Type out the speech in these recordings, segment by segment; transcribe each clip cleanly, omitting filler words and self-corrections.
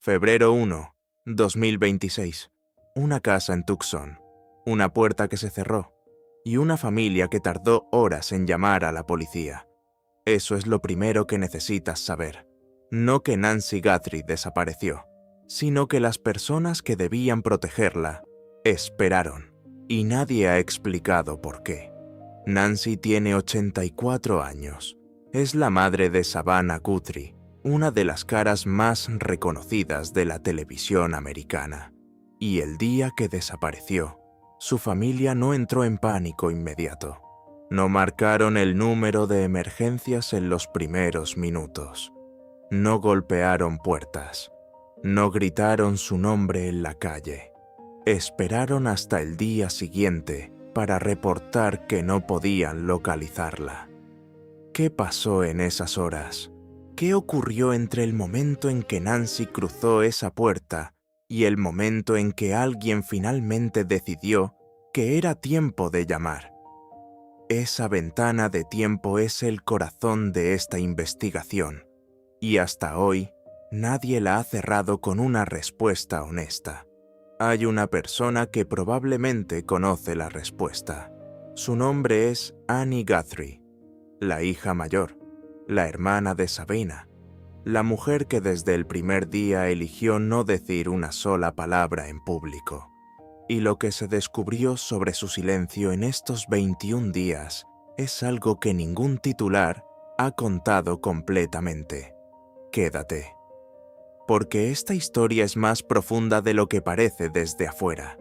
Febrero 1, 2026. Una casa en Tucson, una puerta que se cerró y una familia que tardó horas en llamar a la policía. Eso es lo primero que necesitas saber. No que Nancy Guthrie desapareció, sino que las personas que debían protegerla esperaron, y nadie ha explicado por qué. Nancy tiene 84 años. Es la madre de Savannah Guthrie, una de las caras más reconocidas de la televisión americana. Y el día que desapareció, su familia no entró en pánico inmediato. No marcaron el número de emergencias en los primeros minutos. No golpearon puertas. No gritaron su nombre en la calle. Esperaron hasta el día siguiente para reportar que no podían localizarla. ¿Qué pasó en esas horas? ¿Qué ocurrió entre el momento en que Nancy cruzó esa puerta y el momento en que alguien finalmente decidió que era tiempo de llamar? Esa ventana de tiempo es el corazón de esta investigación, y hasta hoy nadie la ha cerrado con una respuesta honesta. Hay una persona que probablemente conoce la respuesta. Su nombre es Annie Guthrie, la hija mayor, la hermana de Savannah, la mujer que desde el primer día eligió no decir una sola palabra en público. Y lo que se descubrió sobre su silencio en estos 21 días es algo que ningún titular ha contado completamente. Quédate, porque esta historia es más profunda de lo que parece desde afuera.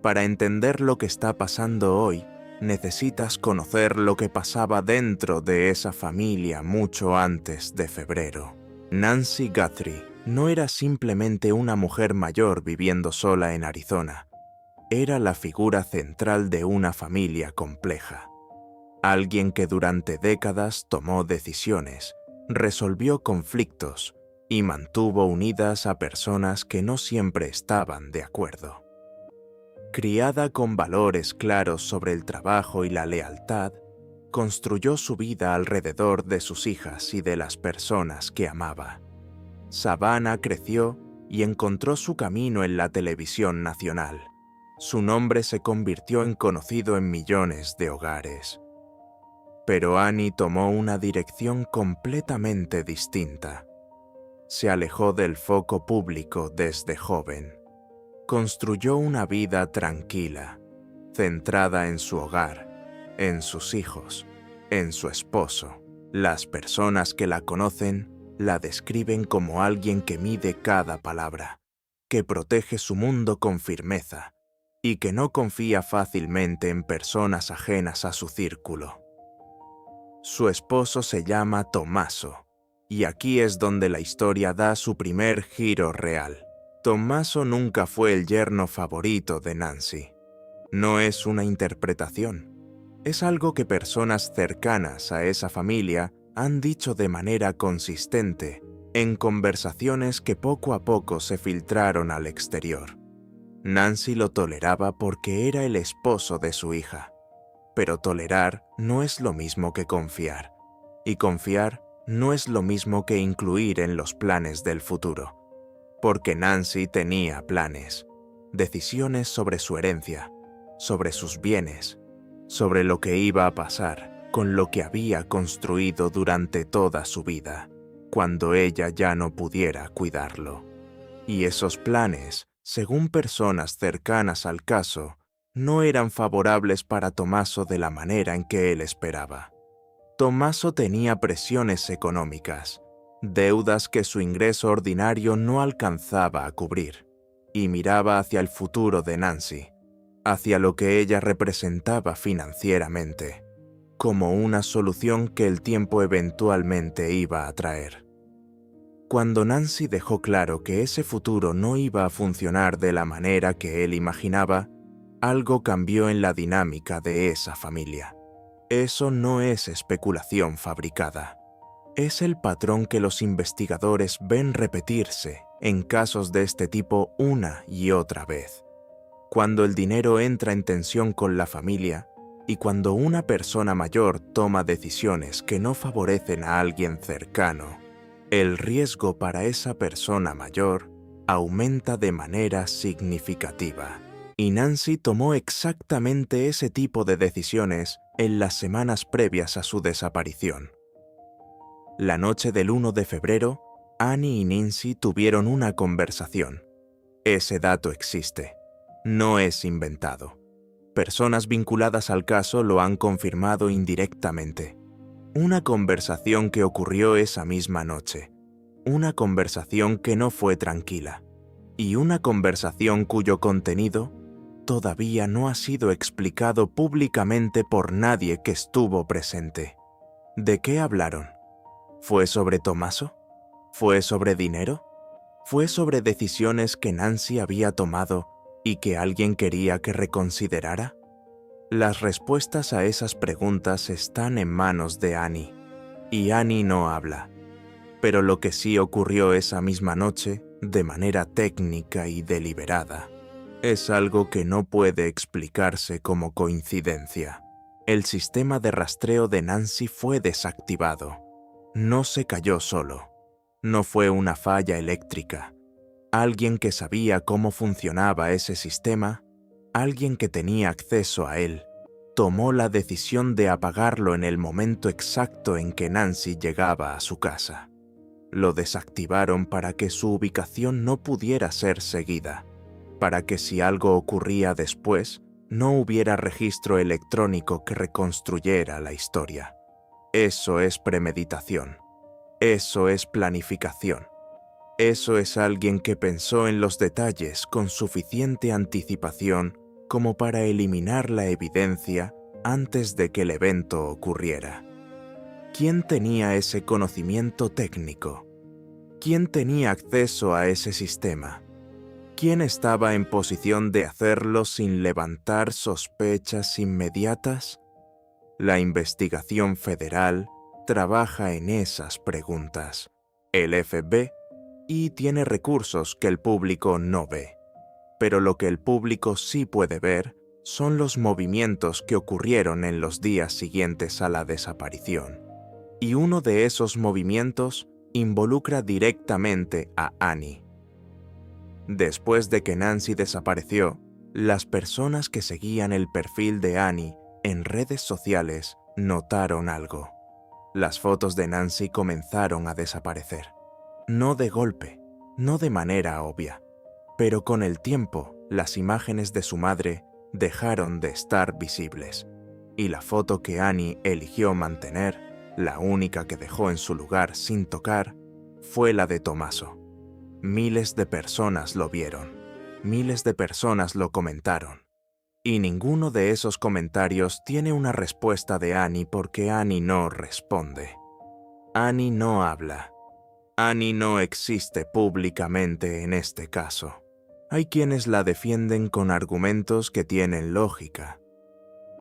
Para entender lo que está pasando hoy, necesitas conocer lo que pasaba dentro de esa familia mucho antes de febrero. Nancy Guthrie no era simplemente una mujer mayor viviendo sola en Arizona. Era la figura central de una familia compleja. Alguien que durante décadas tomó decisiones, resolvió conflictos y mantuvo unidas a personas que no siempre estaban de acuerdo. Criada con valores claros sobre el trabajo y la lealtad, construyó su vida alrededor de sus hijas y de las personas que amaba. Savannah creció y encontró su camino en la televisión nacional. Su nombre se convirtió en conocido en millones de hogares. Pero Annie tomó una dirección completamente distinta. Se alejó del foco público desde joven. Construyó una vida tranquila, centrada en su hogar, en sus hijos, en su esposo. Las personas que la conocen la describen como alguien que mide cada palabra, que protege su mundo con firmeza y que no confía fácilmente en personas ajenas a su círculo. Su esposo se llama Tommaso, y aquí es donde la historia da su primer giro real. Tommaso nunca fue el yerno favorito de Nancy. No es una interpretación. Es algo que personas cercanas a esa familia han dicho de manera consistente en conversaciones que poco a poco se filtraron al exterior. Nancy lo toleraba porque era el esposo de su hija. Pero tolerar no es lo mismo que confiar. Y confiar no es lo mismo que incluir en los planes del futuro. Porque Nancy tenía planes, decisiones sobre su herencia, sobre sus bienes, sobre lo que iba a pasar con lo que había construido durante toda su vida, cuando ella ya no pudiera cuidarlo. Y esos planes, según personas cercanas al caso, no eran favorables para Tommaso de la manera en que él esperaba. Tommaso tenía presiones económicas, deudas que su ingreso ordinario no alcanzaba a cubrir, y miraba hacia el futuro de Nancy, hacia lo que ella representaba financieramente, como una solución que el tiempo eventualmente iba a traer. Cuando Nancy dejó claro que ese futuro no iba a funcionar de la manera que él imaginaba, algo cambió en la dinámica de esa familia. Eso no es especulación fabricada. Es el patrón que los investigadores ven repetirse en casos de este tipo una y otra vez. Cuando el dinero entra en tensión con la familia y cuando una persona mayor toma decisiones que no favorecen a alguien cercano, el riesgo para esa persona mayor aumenta de manera significativa. Y Nancy tomó exactamente ese tipo de decisiones en las semanas previas a su desaparición. La noche del 1 de febrero, Annie y Nancy tuvieron una conversación. Ese dato existe. No es inventado. Personas vinculadas al caso lo han confirmado indirectamente. Una conversación que ocurrió esa misma noche. Una conversación que no fue tranquila. Y una conversación cuyo contenido todavía no ha sido explicado públicamente por nadie que estuvo presente. ¿De qué hablaron? ¿Fue sobre Tommaso? ¿Fue sobre dinero? ¿Fue sobre decisiones que Nancy había tomado y que alguien quería que reconsiderara? Las respuestas a esas preguntas están en manos de Annie, y Annie no habla. Pero lo que sí ocurrió esa misma noche, de manera técnica y deliberada, es algo que no puede explicarse como coincidencia. El sistema de rastreo de Nancy fue desactivado. No se cayó solo. No fue una falla eléctrica. Alguien que sabía cómo funcionaba ese sistema, alguien que tenía acceso a él, tomó la decisión de apagarlo en el momento exacto en que Nancy llegaba a su casa. Lo desactivaron para que su ubicación no pudiera ser seguida, para que si algo ocurría después, no hubiera registro electrónico que reconstruyera la historia. Eso es premeditación. Eso es planificación. Eso es alguien que pensó en los detalles con suficiente anticipación como para eliminar la evidencia antes de que el evento ocurriera. ¿Quién tenía ese conocimiento técnico? ¿Quién tenía acceso a ese sistema? ¿Quién estaba en posición de hacerlo sin levantar sospechas inmediatas? La investigación federal trabaja en esas preguntas. El FBI tiene recursos que el público no ve. Pero lo que el público sí puede ver son los movimientos que ocurrieron en los días siguientes a la desaparición. Y uno de esos movimientos involucra directamente a Annie. Después de que Nancy desapareció, las personas que seguían el perfil de Annie en redes sociales notaron algo. Las fotos de Nancy comenzaron a desaparecer. No de golpe, no de manera obvia, pero con el tiempo las imágenes de su madre dejaron de estar visibles, y la foto que Annie eligió mantener, la única que dejó en su lugar sin tocar, fue la de Tommaso. Miles de personas lo vieron, miles de personas lo comentaron, y ninguno de esos comentarios tiene una respuesta de Annie porque Annie no responde. Annie no habla. Annie no existe públicamente en este caso. Hay quienes la defienden con argumentos que tienen lógica.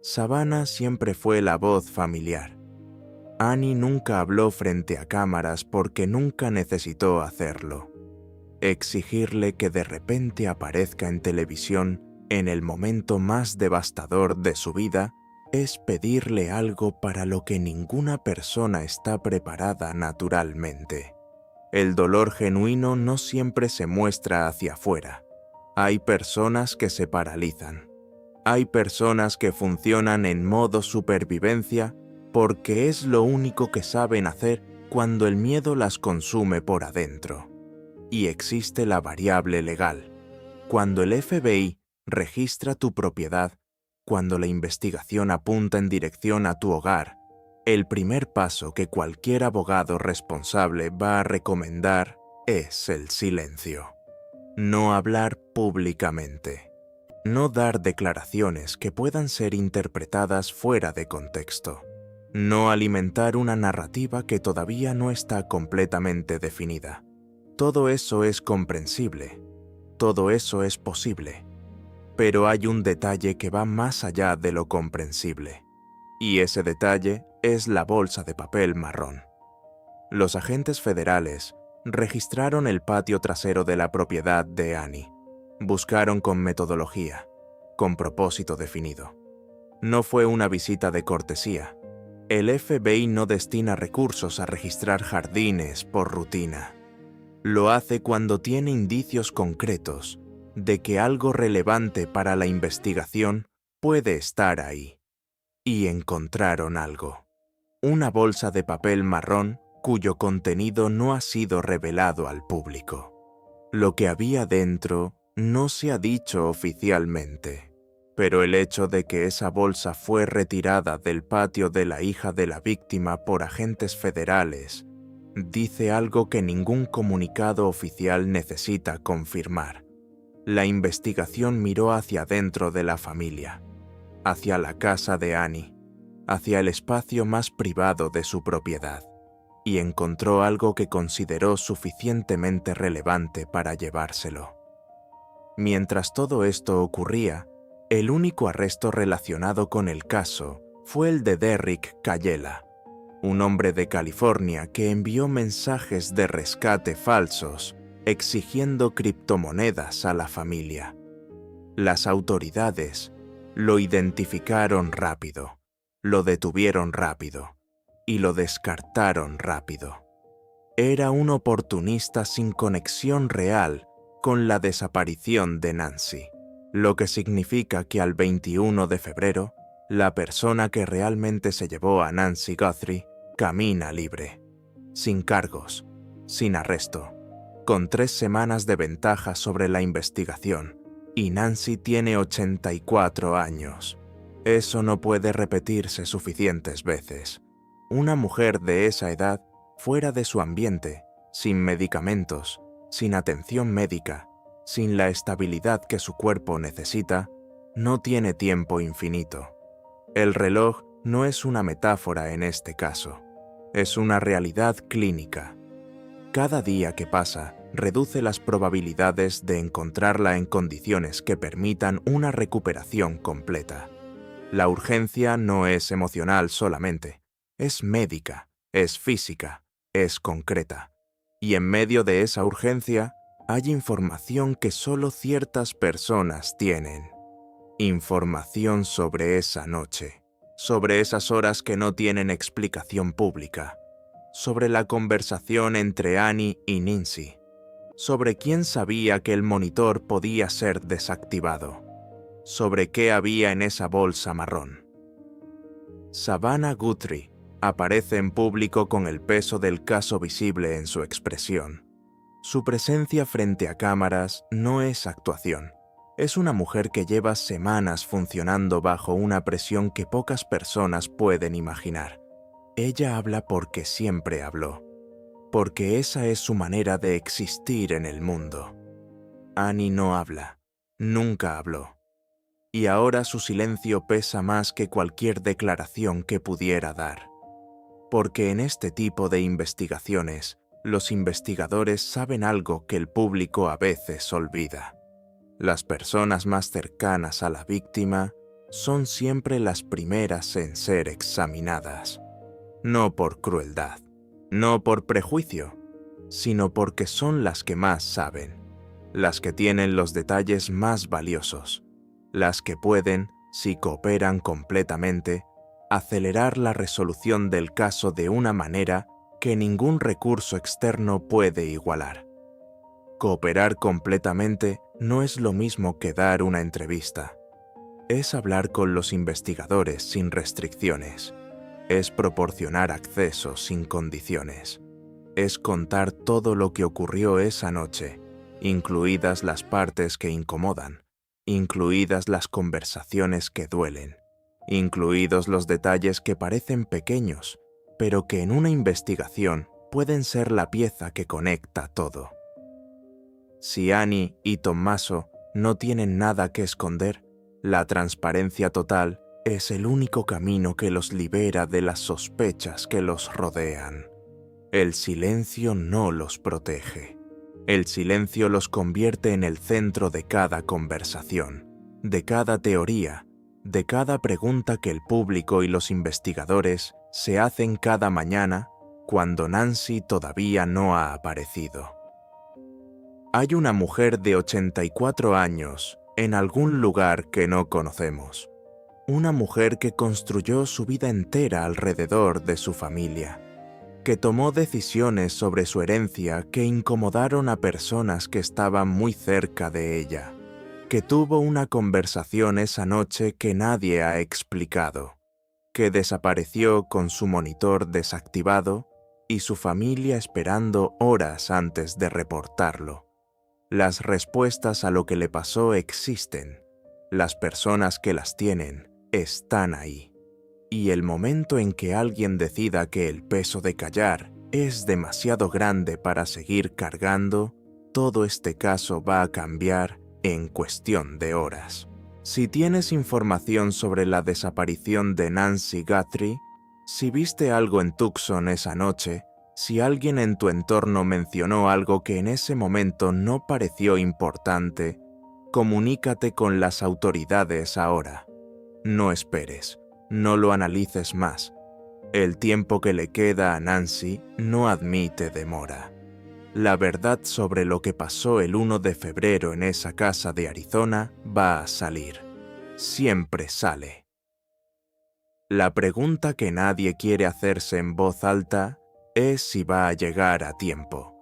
Savannah siempre fue la voz familiar. Annie nunca habló frente a cámaras porque nunca necesitó hacerlo. Exigirle que de repente aparezca en televisión en el momento más devastador de su vida es pedirle algo para lo que ninguna persona está preparada naturalmente. El dolor genuino no siempre se muestra hacia afuera. Hay personas que se paralizan. Hay personas que funcionan en modo supervivencia porque es lo único que saben hacer cuando el miedo las consume por adentro. Y existe la variable legal. Cuando el FBI registra tu propiedad, cuando la investigación apunta en dirección a tu hogar, el primer paso que cualquier abogado responsable va a recomendar es el silencio. No hablar públicamente. No dar declaraciones que puedan ser interpretadas fuera de contexto. No alimentar una narrativa que todavía no está completamente definida. Todo eso es comprensible. Todo eso es posible. Pero hay un detalle que va más allá de lo comprensible. Y ese detalle es la bolsa de papel marrón. Los agentes federales registraron el patio trasero de la propiedad de Annie. Buscaron con metodología, con propósito definido. No fue una visita de cortesía. El FBI no destina recursos a registrar jardines por rutina. Lo hace cuando tiene indicios concretos de que algo relevante para la investigación puede estar ahí. Y encontraron algo. Una bolsa de papel marrón cuyo contenido no ha sido revelado al público. Lo que había dentro no se ha dicho oficialmente, pero el hecho de que esa bolsa fue retirada del patio de la hija de la víctima por agentes federales dice algo que ningún comunicado oficial necesita confirmar. La investigación miró hacia dentro de la familia, hacia la casa de Annie, hacia el espacio más privado de su propiedad, y encontró algo que consideró suficientemente relevante para llevárselo. Mientras todo esto ocurría, el único arresto relacionado con el caso fue el de Derrick Callela, un hombre de California que envió mensajes de rescate falsos exigiendo criptomonedas a la familia. Las autoridades lo identificaron rápido, lo detuvieron rápido y lo descartaron rápido. Era un oportunista sin conexión real con la desaparición de Nancy, lo que significa que al 21 de febrero, la persona que realmente se llevó a Nancy Guthrie camina libre, sin cargos, sin arresto, con 3 semanas de ventaja sobre la investigación, y Nancy tiene 84 años. Eso no puede repetirse suficientes veces. Una mujer de esa edad, fuera de su ambiente, sin medicamentos, sin atención médica, sin la estabilidad que su cuerpo necesita, no tiene tiempo infinito. El reloj no es una metáfora en este caso, es una realidad clínica. Cada día que pasa reduce las probabilidades de encontrarla en condiciones que permitan una recuperación completa. La urgencia no es emocional solamente, es médica, es física, es concreta. Y en medio de esa urgencia hay información que solo ciertas personas tienen. Información sobre esa noche, sobre esas horas que no tienen explicación pública, sobre la conversación entre Annie y Nancy, sobre quién sabía que el monitor podía ser desactivado, sobre qué había en esa bolsa marrón. Savannah Guthrie aparece en público con el peso del caso visible en su expresión. Su presencia frente a cámaras no es actuación. Es una mujer que lleva semanas funcionando bajo una presión que pocas personas pueden imaginar. Ella habla porque siempre habló, porque esa es su manera de existir en el mundo. Annie no habla, nunca habló. Y ahora su silencio pesa más que cualquier declaración que pudiera dar. Porque en este tipo de investigaciones, los investigadores saben algo que el público a veces olvida. Las personas más cercanas a la víctima son siempre las primeras en ser examinadas. No por crueldad, no por prejuicio, sino porque son las que más saben, las que tienen los detalles más valiosos, las que pueden, si cooperan completamente, acelerar la resolución del caso de una manera que ningún recurso externo puede igualar. Cooperar completamente no es lo mismo que dar una entrevista. Es hablar con los investigadores sin restricciones. Es proporcionar acceso sin condiciones. Es contar todo lo que ocurrió esa noche, incluidas las partes que incomodan, incluidas las conversaciones que duelen, incluidos los detalles que parecen pequeños, pero que en una investigación pueden ser la pieza que conecta todo. Si Annie y Tommaso no tienen nada que esconder, la transparencia total es el único camino que los libera de las sospechas que los rodean. El silencio no los protege. El silencio los convierte en el centro de cada conversación, de cada teoría, de cada pregunta que el público y los investigadores se hacen cada mañana cuando Nancy todavía no ha aparecido. Hay una mujer de 84 años en algún lugar que no conocemos. Una mujer que construyó su vida entera alrededor de su familia, que tomó decisiones sobre su herencia que incomodaron a personas que estaban muy cerca de ella, que tuvo una conversación esa noche que nadie ha explicado, que desapareció con su monitor desactivado y su familia esperando horas antes de reportarlo. Las respuestas a lo que le pasó existen. Las personas que las tienen están ahí. Y el momento en que alguien decida que el peso de callar es demasiado grande para seguir cargando, todo este caso va a cambiar en cuestión de horas. Si tienes información sobre la desaparición de Nancy Guthrie, si viste algo en Tucson esa noche, si alguien en tu entorno mencionó algo que en ese momento no pareció importante, comunícate con las autoridades ahora. No esperes, no lo analices más. El tiempo que le queda a Nancy no admite demora. La verdad sobre lo que pasó el 1 de febrero en esa casa de Arizona va a salir. Siempre sale. La pregunta que nadie quiere hacerse en voz alta es si va a llegar a tiempo.